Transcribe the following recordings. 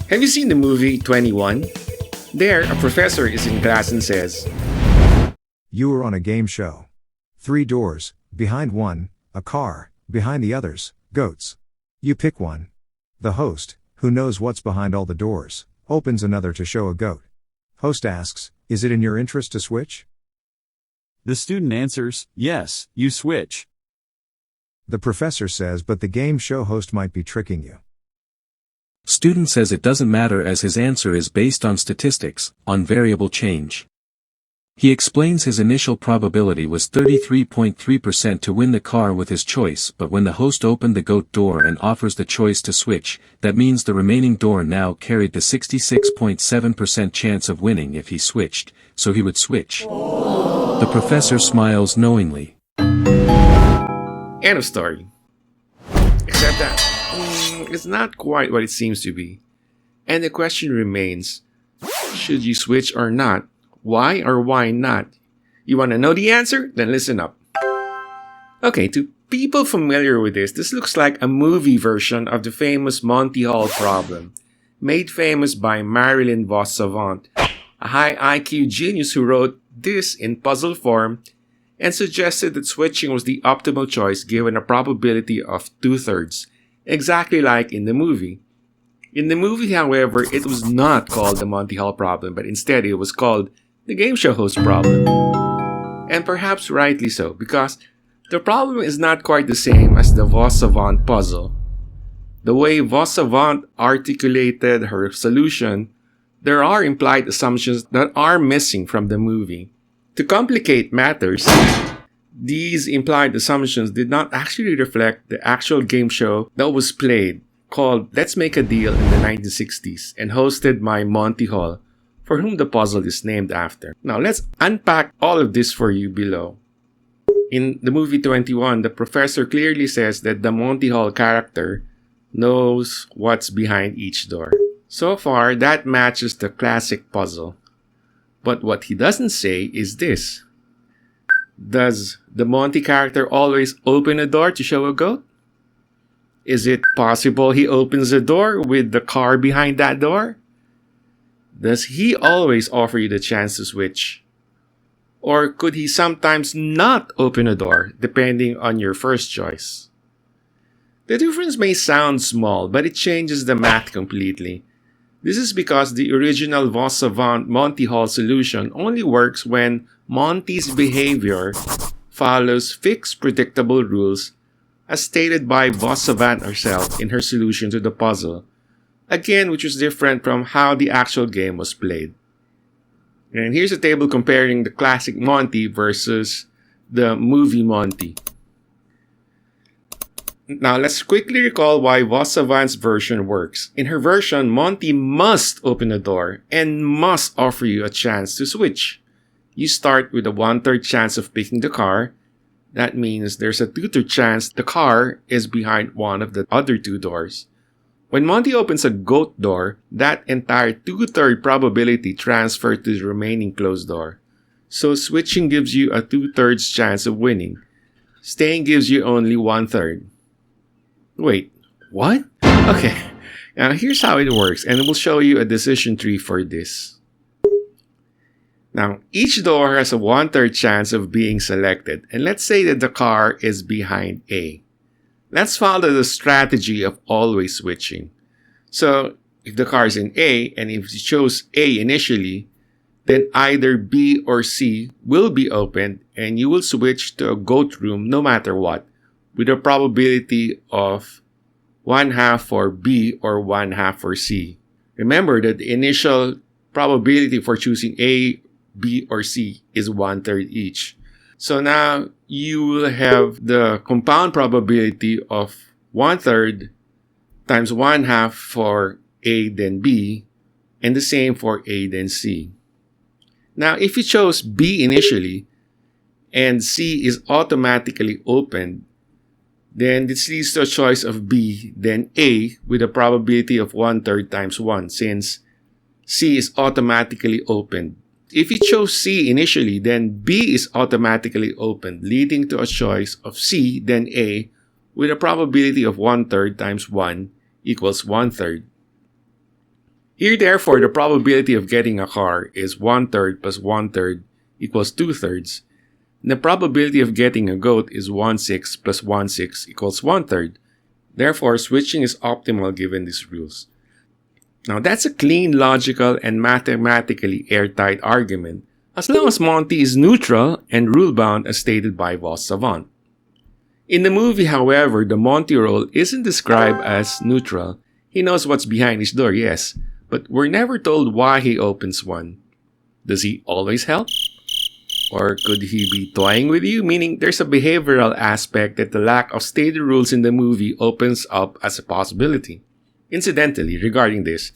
Have you seen the movie 21? There, a professor is in class and says, You are on a game show. 3 doors, behind one, a car, behind the others, goats. You pick one. The host, who knows what's behind all the doors, opens another to show a goat. Host asks, is it in your interest to switch? The student answers, yes, you switch. The professor says, but the game show host might be tricking you. Student says it doesn't matter as his answer is based on statistics, on variable change. He explains his initial probability was 33.3% to win the car with his choice, but when the host opened the goat door and offers the choice to switch, that means the remaining door now carried the 66.7% chance of winning if he switched, so he would switch. The professor smiles knowingly. end of story. Except that it's not quite what it seems to be. And the question remains, should you switch or not? Why or why not? You want to know the answer? Then listen up. Okay, to people familiar with this looks like a movie version of the famous Monty Hall Problem, made famous by Marilyn Savant, a high IQ genius who wrote this in puzzle form and suggested that switching was the optimal choice given a probability of 2/3, exactly like in the movie. In the movie, however, it was not called the Monty Hall Problem, but instead it was called the game show host problem. And perhaps rightly so, because the problem is not quite the same as the Savant puzzle. The way Savant articulated her solution, there are implied assumptions that are missing from the movie. To complicate matters, these implied assumptions did not actually reflect the actual game show that was played, called Let's Make a Deal in the 1960s and hosted by Monty Hall, for whom the puzzle is named after. Now let's unpack all of this for you below. In the movie 21, the professor clearly says that the Monty Hall character knows what's behind each door. So far, that matches the classic puzzle. But what he doesn't say is this. Does the Monty character always open a door to show a goat? Is it possible he opens a door with the car behind that door? Does he always offer you the chance to switch? Or could he sometimes not open a door, depending on your first choice? The difference may sound small, but it changes the math completely. This is because the original Savant Monty Hall solution only works when Monty's behavior follows fixed predictable rules as stated by Savant herself in her solution to the puzzle. Again, which was different from how the actual game was played. And here's a table comparing the classic Monty versus the movie Monty. Now, let's quickly recall why Savant's version works. In her version, Monty must open a door and must offer you a chance to switch. You start with a 1/3 chance of picking the car. That means there's a 2/3 chance the car is behind one of the other 2 doors. When Monty opens a goat door, that entire 2/3 probability transfers to the remaining closed door. So switching gives you a 2/3 chance of winning. Staying gives you only 1/3. Wait, what? Okay, now here's how it works, and we'll show you a decision tree for this. Now, each door has a 1/3 chance of being selected, and let's say that the car is behind A. Let's follow the strategy of always switching. So, if the car is in A, and if you chose A initially, then either B or C will be opened, and you will switch to a goat room no matter what, with a probability of 1/2 for B or 1/2 for C. Remember that the initial probability for choosing A, B, or C is 1/3 each. So now you will have the compound probability of 1/3 times 1/2 for A then B, and the same for A then C. Now if you chose B initially and C is automatically opened, then this leads to a choice of B then A with a probability of 1/3 times 1 since C is automatically opened. If you chose C initially, then B is automatically opened, leading to a choice of C, then A, with a probability of 1/3 times 1 equals 1/3. Here, therefore, the probability of getting a car is 1/3 plus 1/3 equals 2/3. And the probability of getting a goat is 1/6 plus 1/6 equals 1/3. Therefore, switching is optimal given these rules. Now, that's a clean, logical, and mathematically airtight argument, as long as Monty is neutral and rule-bound as stated by Boss Savant. In the movie, however, the Monty role isn't described as neutral. He knows what's behind his door, yes, but we're never told why he opens one. Does he always help? Or could he be toying with you? Meaning there's a behavioral aspect that the lack of stated rules in the movie opens up as a possibility. Incidentally, regarding this,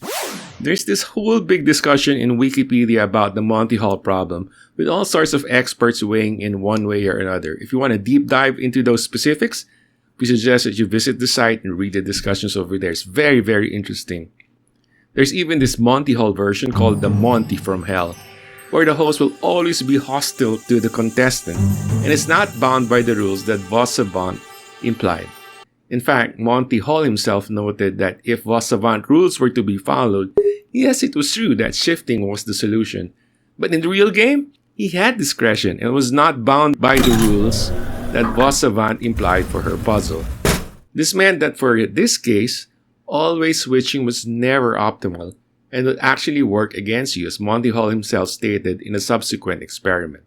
there's this whole big discussion in Wikipedia about the Monty Hall problem, with all sorts of experts weighing in one way or another. If you want to deep dive into those specifics, we suggest that you visit the site and read the discussions over there. It's very, very interesting. There's even this Monty Hall version called the Monty from Hell, where the host will always be hostile to the contestant, and is not bound by the rules that Boss Savant implied. In fact, Monty Hall himself noted that if Boss Savant rules were to be followed, yes, it was true that shifting was the solution. But in the real game, he had discretion and was not bound by the rules that Boss Savant implied for her puzzle. This meant that for this case, always switching was never optimal and would actually work against you, as Monty Hall himself stated in a subsequent experiment.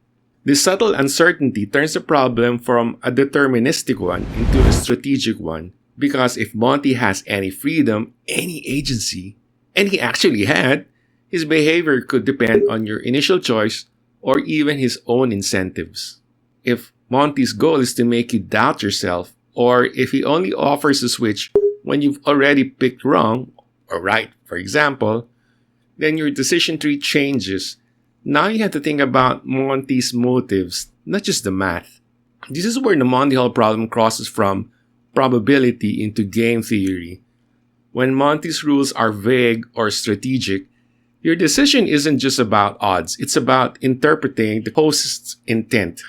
This subtle uncertainty turns the problem from a deterministic one into a strategic one, because if Monty has any freedom, any agency, and he actually had, his behavior could depend on your initial choice or even his own incentives. If Monty's goal is to make you doubt yourself, or if he only offers a switch when you've already picked wrong or right, for example, then your decision tree changes. Now you have to think about Monty's motives, not just the math. This is where the Monty Hall problem crosses from probability into game theory. When Monty's rules are vague or strategic, your decision isn't just about odds, it's about interpreting the host's intent.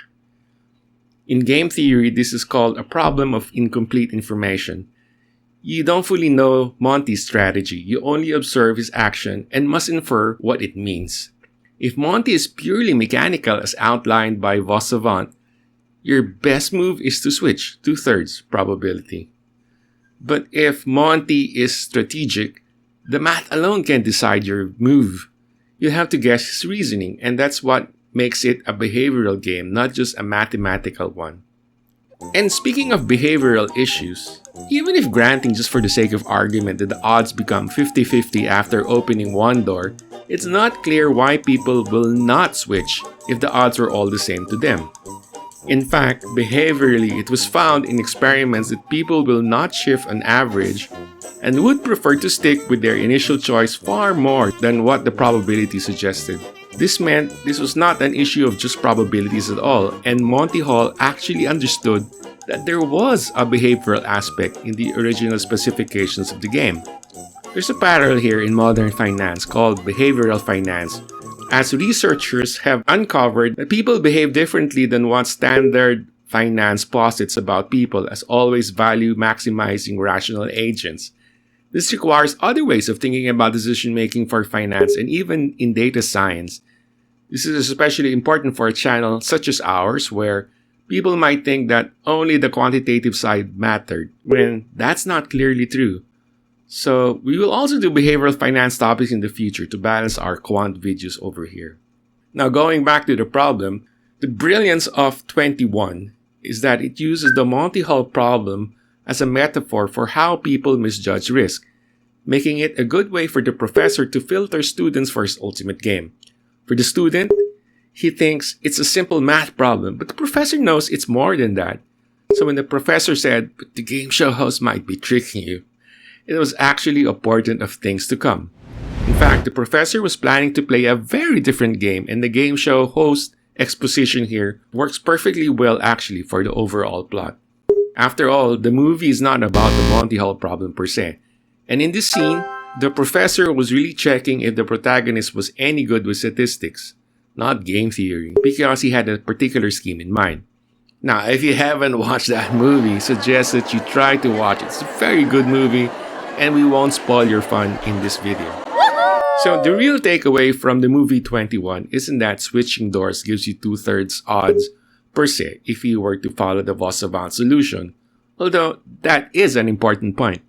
In game theory, this is called a problem of incomplete information. You don't fully know Monty's strategy, you only observe his action and must infer what it means. If Monty is purely mechanical as outlined by Boss Savant, your best move is to switch 2/3 probability. But if Monty is strategic, the math alone can decide your move. You have to guess his reasoning, and that's what makes it a behavioral game, not just a mathematical one. And speaking of behavioral issues, even if granting just for the sake of argument that the odds become 50-50 after opening one door, it's not clear why people will not switch if the odds are all the same to them. In fact, behaviorally, it was found in experiments that people will not shift on average and would prefer to stick with their initial choice far more than what the probability suggested. This meant this was not an issue of just probabilities at all, and Monty Hall actually understood that there was a behavioral aspect in the original specifications of the game. There's a parallel here in modern finance called behavioral finance, as researchers have uncovered that people behave differently than what standard finance posits about people as always value maximizing rational agents. This requires other ways of thinking about decision making for finance and even in data science. This is especially important for a channel such as ours, where people might think that only the quantitative side mattered, when that's not clearly true. So we will also do behavioral finance topics in the future to balance our quant videos over here. Now, going back to the problem, the brilliance of 21 is that it uses the Monty Hall problem as a metaphor for how people misjudge risk, making it a good way for the professor to filter students for his ultimate game. For the student, he thinks it's a simple math problem, but the professor knows it's more than that. So when the professor said, "But the game show host might be tricking you," it was actually a portent of things to come. In fact, the professor was planning to play a very different game, and the game show host exposition here works perfectly well actually for the overall plot. After all, the movie is not about the Monty Hall problem per se. And in this scene, the professor was really checking if the protagonist was any good with statistics, not game theory, because he had a particular scheme in mind. Now, if you haven't watched that movie, suggest that you try to watch it. It's a very good movie, and we won't spoil your fun in this video. So the real takeaway from the movie 21 isn't that switching doors gives you 2/3 odds per se if you were to follow the Savant solution, although that is an important point.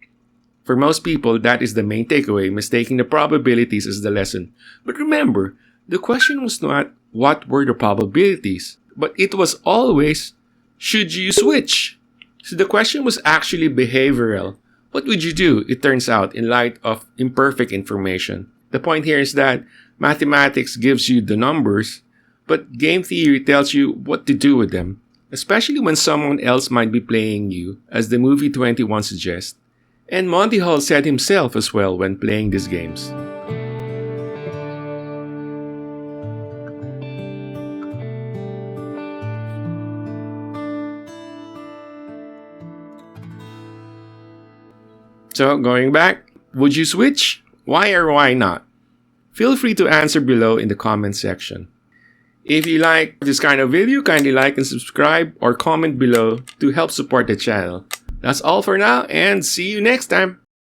For most people, that is the main takeaway, mistaking the probabilities as the lesson. But remember, the question was not what were the probabilities, but it was always, should you switch? So the question was actually behavioral. What would you do, it turns out, in light of imperfect information? The point here is that mathematics gives you the numbers, but game theory tells you what to do with them, especially when someone else might be playing you, as the movie 21 suggests. And Monty Hall said himself as well when playing these games. So, going back, would you switch? Why or why not? Feel free to answer below in the comment section. If you like this kind of video, kindly like and subscribe or comment below to help support the channel. That's all for now and see you next time.